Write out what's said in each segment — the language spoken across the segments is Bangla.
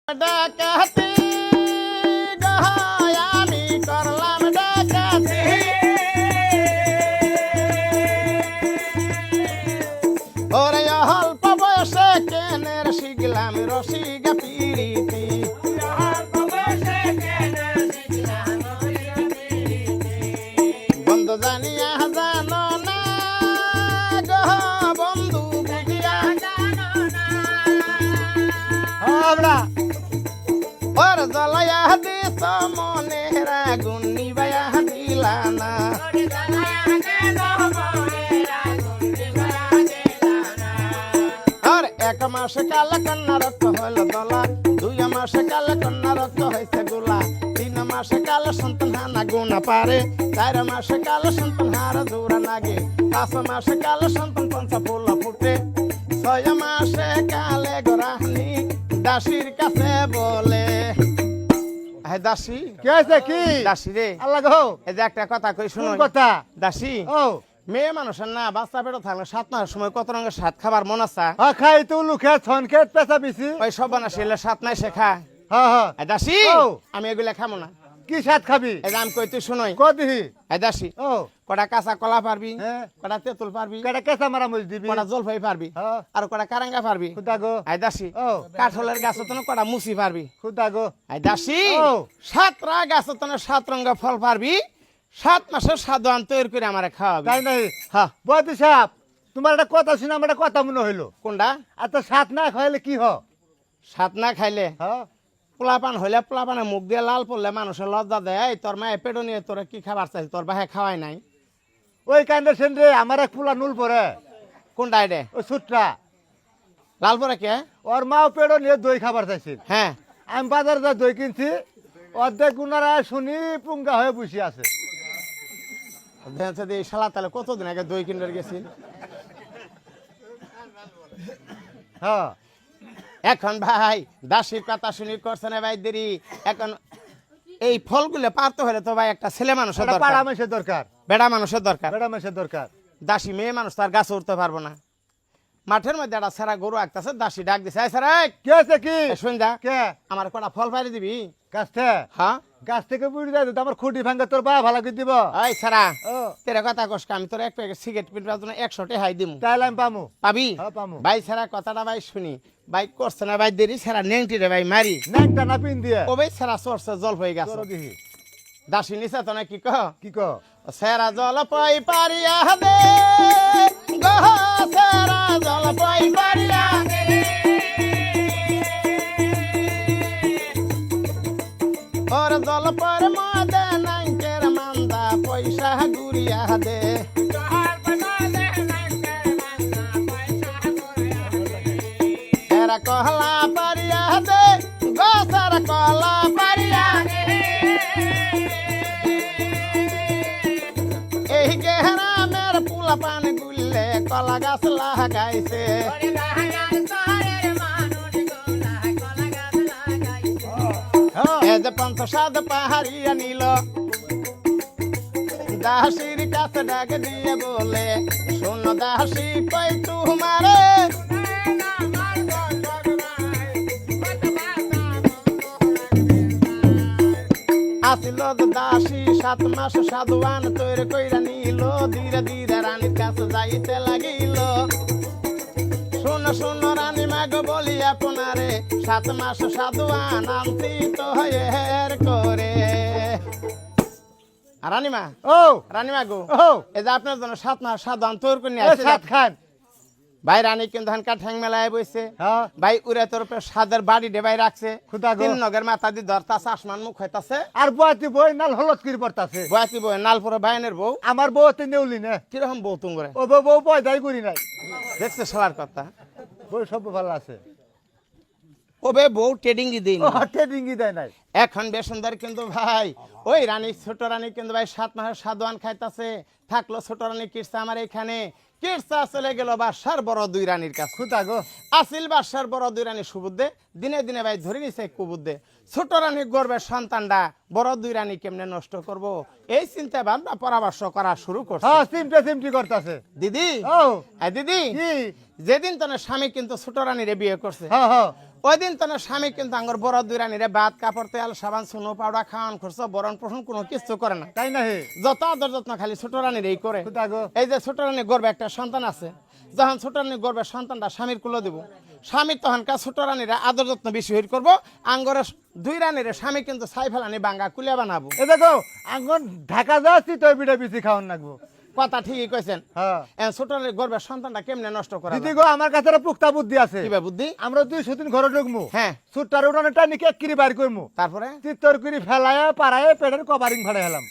ডাকাতি আমি করলাম ডাকাতি ওরে অল্প বয়সে কেনের শিখলাম রসিগা পিড়িতি বন্ধু জানিয়া জানো না গো বন্ধু বুঝিয়া জানো না আমরা ওর জ্বলাইয়া দিত মনের আগুন নিবাইয়া দিলা না আর এক মাসে কালে কন্যা রক্ত হইল দলা 2 মাসে কালে কন্যা রক্ত হয়েছে গোলা 3 মাসে কালে সন্তান হানা গুণা পারে 4 মাসে কালে সন্তান হারা জোড়া নাগে 5 মাসে কালে সন্তান পঞ্চা ফুলা ফুটে 6 মাসে কালে গোরাহানি দাসীর কাছে বলে হ্যাঁ দাসী কে আছে কি দাসী রে আল্লাহ গো এই যে একটা কথা কই শুনো কথা দাসী ও মেয়ে মানুষের না বাচ্চা পেটে থাকলে 7 মাসের সময় কত রঙের সাত খাবার মন আছে খাই তো লুখে ছন খেত পেছা পিছি ওই সব বানাসিলে 7 নাই শেখা হ্যাঁ হ্যাঁ এই দাসী ও। আমি এগুলা খাবো না কি সাত খাবি এই যে আমি কই তুই শুনোই কদিহি এই দাসী ও কটা কাঁচা কলা পারবি হ্যাঁ কটা তেঁতুল পারবি কেডা কেসা মারা মজ দিবি কটা জলপাই পারবি হ্যাঁ আর কটা কারাঙ্গা পারবি খুদা গো এই দাসী ও কাঠলের গাছ তো কটা মুসি পারবি খুদা গো এই দাসী ও। 7 রা গাছ তো 7 রঙের ফল পারবি 7 মাসের সাদওয়ান তৈরি করে আমারে খাওয়াবি তাই নাই হ্যাঁ বদি সাহেব তোমার একটা কথা শুনে আমার একটা কথা মনে হইলো কোনটা আর তো সাত না খাইলে কি হ 7 না খাইলে হ্যাঁ পোলাপান হইলে পোলাপানে মুখ দিয়ে লাল পড়লে মানুষের লজ্জা দেয় এই তোর মায়ে পেটো নিয়ে তোরা কি খাবার চাইছে তোর বাহে খাওয়াই নাই ওই কাণ্ডে সেন্দ্রে আমার এক পুলা নুল পরে কোনটা রে ওই সুটটা লাল পরে কে ওর মাও পেড়ো নিয়ে দই খাবার চাইছিল হ্যাঁ আমি বাজারে যা দই কিনছি অর্ধেক গুণারা শুনি পুঙ্গা হয়ে বসে আছে দেখছে যে এই শালা তাহলে কতদিন আগে দই কিনে গেছি হ্যাঁ এখন ভাই দাসীর কথা শুনি করছে না ভাই দেরি এখন এই ফলগুলো পারতে হলে তো ভাই একটা ছেলে মানুষের একটা দরকার পাড়া মেসের দরকার বেড়া মানুষের দরকার বেড়া মেসের দরকার দাসী মেয়ে মানুষ তার গাছে উঠতে পারবো না মাঠের মধ্যে একটা সেরা গরু আঁকতেছে দাসী ডাক দিছে এই সেরা কে আছে কি শুন যা কে আমার কটা ফল পারি দিবি গাছ থেকে হ্যাঁ গাছ থেকে বুড়ি যায় তো আমার খুঁটি ভাঙ্গে তোর বা ভালো করে দিব এই সেরা ও তেরা কথা কস আমি তোর এক প্যাকেট সিগারেট পিটবার জন্য 100 টাকা হাই দিমু তাইলে আমি পামু পাবি হ্যাঁ পামু ভাই সেরা কথাটা ভাই শুনি ভাই করছে না ভাই দেরি সেরা নেংটি রে ভাই মারি ন্যাংটা না পিন দিয়ে ও ভাই সেরা সরছে জল হয়ে গেছে তোর দিহি দাসী নিছে তো না কি কহ কি কো সেরা জল পাই পারিয়া দে গো সেরা জল পাই পারিয়া দে ওর জল পর মাদে নাইকের মান্দা পয়সা গুরিয়া দে সেরা কহলা পারিয়া দে গো সেরা কহলা পারিয়া দে এই গেহরামের পোলা পান গুললে কলা গাছ লাগাইছে এই যে 5-7 পাহাড়িয়া নিল দাসীর কাছে ডাক দিয়ে বলে শোন দাসী কই তোমারে আসিল দাসী 7 মাস সাধুয়ান তৈরি কইরা নিল ধীরে ধীরে রানীর কাছে যাইতে লাগিল শোন শোন রানী মাগ বলি আপনারে 7 মাস সাধুয়ান আনতি তো হের করে রানীমা ও রানীমা গো ও এই যে আপনার জন্য 7 মাস সাধুয়ান তৈরি করে নিয়ে এ আসছে সাত খান ভাই রানী কিন্তু হানকা ঠ্যাং মেলায় বইছে হ্যাঁ ভাই উড়ে তোর উপরে সাদের বাড়ি ডেবাই রাখছে খুদা গো 3 নগের মাথা দি ধরতাছে আসমান মুখ হইতাছে আর বয়াতি বই নাল হলত করে পড়তাছে বয়াতি বই নালপুরে বাইনের বউ আমার বউ তো নেউলি না কিরকম বউ তুঙ্গরে ও বউ বউ পয়দাই করি নাই দেখছে সবার কথা বউ সব ভালো আছে ওবে বউ ট্রেডিং দিন ও ট্রেডিংই দেয় নাই এখন বেশ সুন্দর কিন্তু ভাই ওই রানী ছোট রানী কিন্তু ভাই 7 মাসের সাদওয়ান খাইতাছে থাকলো ছোট রানী কিরসা আমার এখানে কিরসা চলে গেল বাদশার বড় 2 রানীর কাছে খুদা গো আসিল বাদশার বড় 2 রানী সুবুদ্ধে দিনে দিনে ভাই ধরে নিছে কুবুদ্ধে ছোট রানী গর্বের সন্তানটা বড় 2 রানী কেমনে নষ্ট করব এই চিন্তা ভাবনা পরামর্শ করা শুরু করছে হ্যাঁ সিমটি করতাছে দিদি ও এই দিদি কি যেদিন তোর স্বামী কিন্তু ছোট রানীরে বিয়ে করছে হ্যাঁ হ্যাঁ ওই দিন তো না স্বামী কিন্তু আঙ্গর বড় দুই রানীরে ভাত কাপড় তেল সাবান সুনো পাউডার খাওয়ান খরচ বরণ পোষণ কোনো কিছু করে না, তাই না হে যত আদর যত্ন খালি ছোট রানীর এই করে। কোথা গো এই যে ছোট রানীর গর্বে একটা সন্তান আছে, যখন ছোট রানীর গর্বের সন্তানটা স্বামীর কুলো দিব, স্বামীর তখনকার ছোট রানীরা আদর যত্ন বেশি হইর করবো, আঙ্গরের দুই রানীরে স্বামী কিন্তু ছাই ফেলানি বাঙ্গা কুলিয়া বানাবো। এ দেখো আঙ্গন ঢাকা যাচ্ছি তো পিঠা পিছি খাওয়ান লাগবো। কথা ঠিকই কইছেন। হ্যাঁ ছোট রানীর গর্বের সন্তানটা কেমনে নষ্ট করা দিদি গো আমার কাছে একটা পুক্তা বুদ্ধি আছে। কিবা বুদ্ধি? আমরা 200 দিন ঘরে ঢুকমু, হ্যাঁ সুটটার উঠানেটা নিকে এক কিরি বাইর করমু, তারপরে চিত্তর করি ফেলায় পাড়ায় পেটের কভারিং ফাড়ে হেলাম।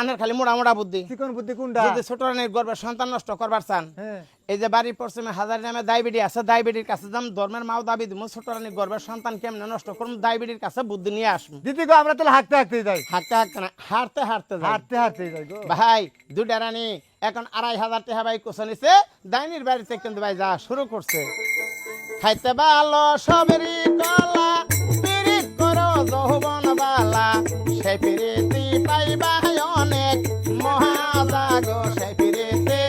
আনার খালি মোড়া মোড়া বুদ্ধি। চিকন বুদ্ধি কোনটা? যদি ছোট রানীর গর্বের সন্তান নষ্ট করবার চান, হ্যাঁ এই যে বাড়ির পশ্চিমে হাজার নামে ডায়াবেটিস আছে, ডায়াবেটির কাছে যাম, ধর্মের মাও দাবি দিব, ছোট রানীর গর্বের সন্তান কেমনে নষ্ট করুন, ডায়াবেটির কাছে বুদ্ধি নিয়ে আসবো। দিদি গো আমরা তাহলে হাঁটতে হাঁটতে যাই, হাঁটতে হাঁটতে না, হাঁটতে হাঁটতে যাই। হাঁটতে হাঁটতে যাই গো। ভাই দুটা রানী এখন 2500 টাকা ভাই কুছো নিছে, ডাইনির বাড়িতে কিন্তু ভাই যা শুরু করছে। খাইতে ভালো সবেরই কলা, পিরিত করো যৌবন বালা, সেই পিরিতি পাইবা অনেক মহাজাগো, সেই পিরিতি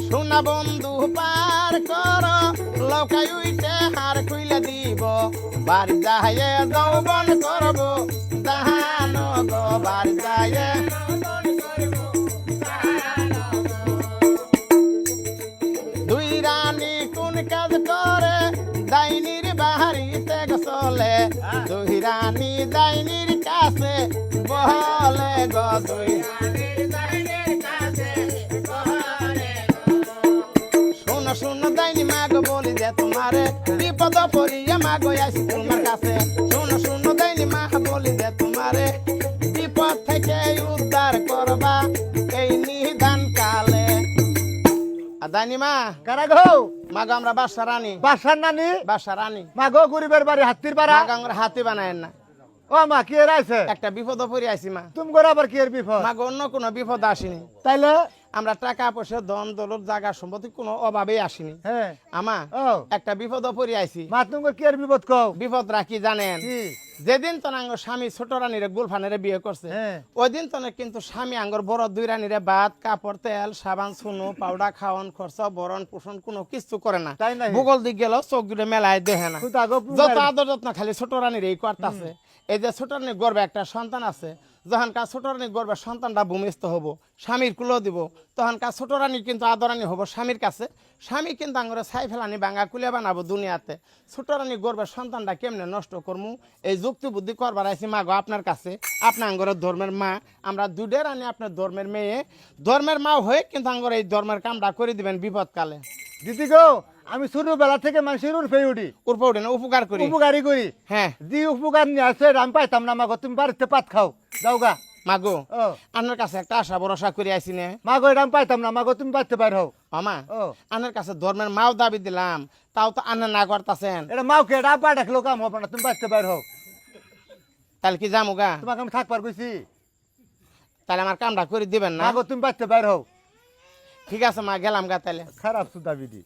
সোনা বন্ধু পার করো, লৌকাই উইটে হার খুইলে দিব, বাড়ি যাইয়ে যৌবন করবো দাহানো গো, বাড়ি যাইয়ে দুই রানী কোন কাজ করে, ডাইনির বাড়িতে চলে, দুই রানী ডাইনির কাছে বলে গো, দুই শোনো শোনো ডাইনি মাগো বলি যে তোমারে, বিপদ পড়িয়া মাগো আসি তোমার কাছে, শোনো শোনো ডাইনি মা বলি যে তোমারে, বিপদ থেকে উদ্ধার করবা এই নিদান কালে। আর ডাইনি মা কারা গো? মাগো আমরা বাসা রানী, বাসার নানি বাসা রানী মা গো, গরিবের বাড়ি হাতির পাড়া। মাগো আমরা হাতি বানায়েন না, ও মা কি এর আছে? একটা বিপদ পড়ে আইছি মা। তুমি করে আবার কি এর বিপদ? মাগো অন্য কোনো বিপদ আসেনি, তাইলে আমরা টাকা পয়সা ধন দৌলত জায়গা সম্পত্তি কোনো অভাবেই আসেনি। হ্যাঁ আমা ও একটা বিপদ পড়ে আইছি। মা তুমি কি এর বিপদ কও? বিপদ রাখি জানেন? কি? যেদিন তো আঙ্গর স্বামী ছোট রানীরে গুলফানেরে বিয়ে করছে, হ্যাঁ ওই দিন তো কিন্তু স্বামী আঙ্গর বড় দুই রানীরে ভাত কাপড় তেল সাবান সুনো পাউডার খাওয়ান খরচা বরণ পোষণ কোনো কিছু করে না, তাই নাই? ভূগোল দিক গেল চোখ দূরে মেলায় দেখে না, কোথা গো? যত আদর যত্ন খালি ছোট রানীর এই করতেছে। এই যে ছোট রানীর গর্বে একটা সন্তান আছে, যখনকার ছোট রানীর গর্বের সন্তানটা ভূমিষ্ঠ হবো, স্বামীর কুলো দিব, তখনকার ছোট রানী কিন্তু আদরানি হবো স্বামীর কাছে, স্বামী কিন্তু আঙ্গরে ছাই ফেলানি বাঙ্গা কুলে বানাবো দুনিয়াতে। ছোট রানীর গর্বের সন্তানটা কেমনে নষ্ট করমু, এই যুক্তি বুদ্ধি করবার আইছি মাগো আপনার কাছে। আপনি আঙ্গরের ধর্মের মা, আমরা দুইটা রানী আপনার ধর্মের মেয়ে, ধর্মের মা হয়ে কিন্তু আঙ্গর এই ধর্মের কামটা করে দিবেন বিপদকালে। দিদি গো আমি ছোটবেলা থেকে মানুষের উঠে উঠি, উর্প উঠে না উপকার করি। উপকারী করি, হ্যাঁ যে উপকার নিয়ে আসে আমি পাইতাম না। মাগো তুমি বাড়িতে পাত খাও যাও গা। মাগো ও আপনার কাছে একটা আশা ভরসা করে আইছি নে। মাগো এটা আমি পাইতাম না। মাগো তুমি বাড়িতে বাইর হও। মামা ও আনার কাছে ধর্মের মাও দাবি দিলাম, তাও তো আনা না করতেছেন, এটা মাওকে এটা আব্বা ডাকলো কাম হবে না। তুমি বাড়িতে বাইর হও। তাহলে কি যামু গা? তোমাকে আমি থাকবার কইছি। তাহলে আমার কামটা করে দিবেন না? মাগো তুমি বাড়িতে বাইর হও। ঠিক আছে মা, গেলাম গা তাহলে। খারাপ সুদা বিধি।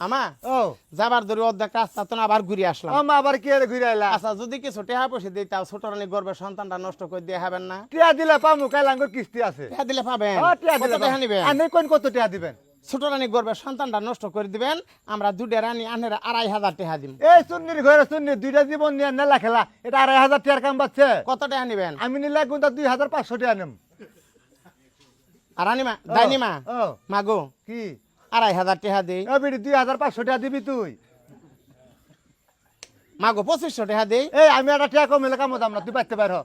আমা ও যাবার ধরে অর্ধেক রাস্তা তো না আবার ঘুরে আসলাম। আমা আবার কি এর ঘুরে আইলা? আচ্ছা যদি কিছু টেহা পয়সা দিই, তাও ছোট রানী গর্বের সন্তানটা নষ্ট করে দিয়ে হবেন না? টিয়া দিলে পামু, কাইলাঙ্গর কিস্তি আছে। টেহা দিলে পাবেন। ও টিয়া কত দিলে টেহা নিবেন? আনে কোন কত টিয়া দিবেন? ছোট রানী গর্বের সন্তানটা নষ্ট করে দিবেন, আমরা দুটা রানী আনের 2500 টেহা দিব। এই সুন্নির ঘরে সুন্নি দুইটা জীবন নিয়ে নেলা খেলা, এটা 2500 টিয়ার কাম বাচ্ছে। কত টেহা নিবেন? আমি নিলে গুন্দা 2500 টিয়া নেম। আর রানীমা ডাইনিমা ও মাগো কি 2500 টেহা দেই। ও বিড়ি 2500 টিয়া দিবি তুই? মাগো 2500 টেহা দেই। এই আমি একটা টিয়া কম হলে কামো দাম না, তুই বাড়তে বাইর হ।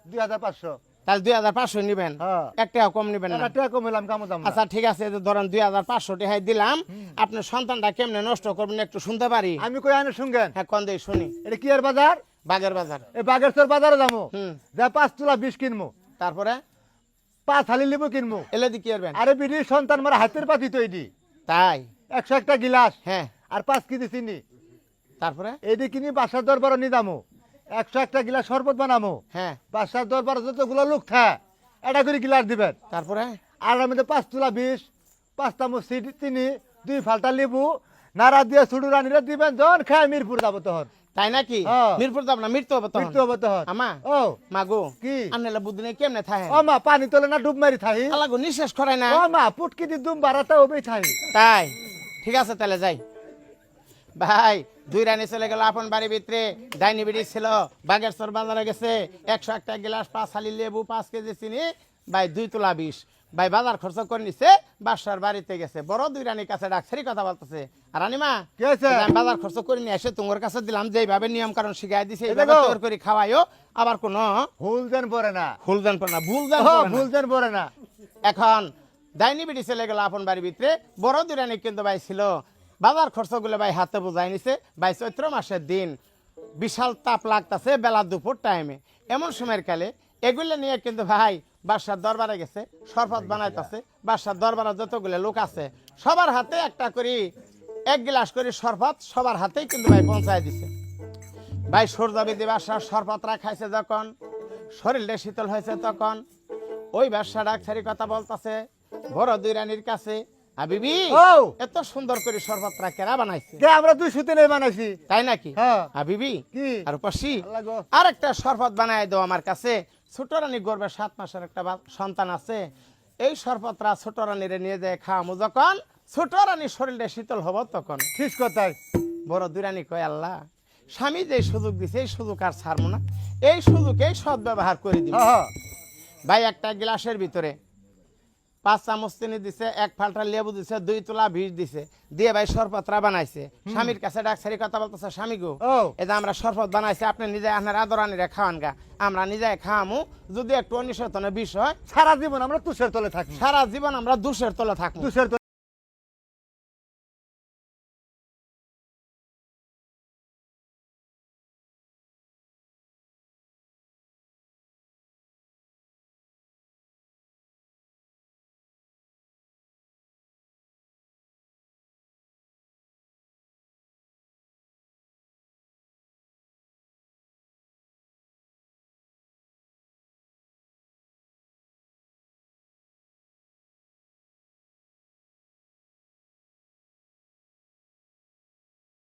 2500 তাহলে 2500 নিবেন, হ্যাঁ। এক টাকা কম নিবেন না? একটা টিয়া কম হলে আমি কামো দাম না। আচ্ছা ঠিক আছে, এই যে ধরেন 2500 টাকাই দিলাম, আপনার সন্তানটা কেমনে নষ্ট করবেন একটু শুনতে পারি? আমি কই আনে শুনগেন। হ্যাঁ কোন দেই শুনি। এটা কি এর বাজার? বাগের বাজার। এই বাগেরচর বাজারে যাবো, হুম যা 5 তুলা 20 কিনবো, তারপরে 5 হালি লিবু কিনবো। এলে দি কি করবেন? আরে বিড়ি সন্তান মারা হাতের পাতি তৈরি, তাই 100 একটা গিলাস হ্যাঁ, আর 5 কেজি চিনি। তারপরে এটি কিনি বাসার দরবার নিদামো, 100 একটা গিলাস শরবত বানামো। হ্যাঁ, বাসার দরবার যতগুলো লোক থা এটা করে গিলাস দিবেন। তারপরে আর আমাদের 5 তুলা 20, 5 চামচ চিনি, 2 ফালটা লেবু নাড়া দিয়ে ছুড়ু রানিরে দিবেন। যখন খায় মিরপুর যাবো তখন। তাই নাকি হ্যাঁ। মিরপুর যাব না মৃত্যু হবে তখন মৃত্যু হবে তখন আমা ও মা গো কি আনলে বুদ্ধি নেই কেমনে থাকে ও মা পানি তোলে না ডুব মারি থাই আল্লাহ গো নিঃশ্বাস করায় না ও মা পুটকি দি দুম বারাতা ওবেই থাই তাই ঠিক আছে তাহলে যাই ভাই দুই রানী চলে গেল আপন বাড়ির ভিতরে ডাইনি বিড়ি ছিল বাগের সর বাজারে গেছে 101 গ্লাস 5 হালি লেবু 5 কেজি চিনি ভাই 2 তোলা 20 ভাই বাজার খরচ করে নিছে বাসার বাড়িতে গেছে বড় দুই রানীর কাছে ডাকছারি কথা বলতেছে আর রানীমা কি হয়েছে? আমি বাজার খরচ করে নিয়ে এসে তোমার কাছে দিলাম যেভাবে নিয়ম কারণ শিখাই দিছে এই এইভাবে দেখো। তৈরি করে খাওয়াইও আবার কোনো ভুল দেন পড়ে না ভুল জান পড়ে না ভুল জান ও পড়ে না। ভুল দেন পড়ে না এখন ডাইনি বিড়ি চলে গেল আপন বাড়ির ভিতরে বড় দুরানি কিন্তু ভাই ছিল বাজার খরচগুলো ভাই হাতে বোঝাই নিছে ভাই চৈত্র মাসের দিন বিশাল তাপ লাগতাছে বেলা দুপুর টাইমে এমন সময়ের কালে এগুলো নিয়ে কিন্তু ভাই বাসার দরবারে গেছে শরবত বানাইতেছে বাসার দরবারে যতগুলো লোক আছে সবার হাতে একটা করে 1 গ্লাস করে শরবত সবার হাতেই কিন্তু ভাই পৌঁছায় দিছে ভাই সূর্যবিধি বাসার শরবতরা খাইছে যখন শরীরটা শীতল হয়েছে তখন ওই ব্যবসা ডাক্তারি কথা বলতেছে বড় দুই রানীর কাছে আবিবি ও এত সুন্দর করে শরবতরা কেরা বানাইছে কে আমরা দুই সুতে নেই বানাইছি তাই নাকি হ্যাঁ আবিবি কি আর পাশি আল্লাহ গো আরেকটা শরবত বানায় দাও আমার কাছে ছোট রানী গর্ভে 7 মাসের একটা সন্তান আছে এই শরবতরা ছোট রানীরে নিয়ে যায় খাওয়ামু যখন ছোট রানীর শরীরটা শীতল হব তখন ঠিক কথাই বড় দুই রানী কয় আল্লাহ স্বামী যে সুযোগ দিছে এই সুযোগ আর ছাড়বো না এই সুযোগেই সৎ ব্যবহার করে দিব হ্যাঁ ভাই একটা গ্লাসের ভিতরে 5 চামচ চিনি দিছে 1 ফালটা লেবু দিছে 2 তোলা 20 দিছে দিয়ে ভাই শরবতরা বানাইছে স্বামীর কাছে ডাকছারি কথা বলতেছে স্বামী গো ও এই যে আমরা শরবত বানাইছি আপনি নিজে আপনার আদরানিরে খাওয়ান গা আমরা নিজে খাওয়ামু যদি একটু অনিসতনে বিষয় সারা জীবন আমরা তুষের তলে থাকি সারা জীবন আমরা দুশের তলে থাকবো তুষের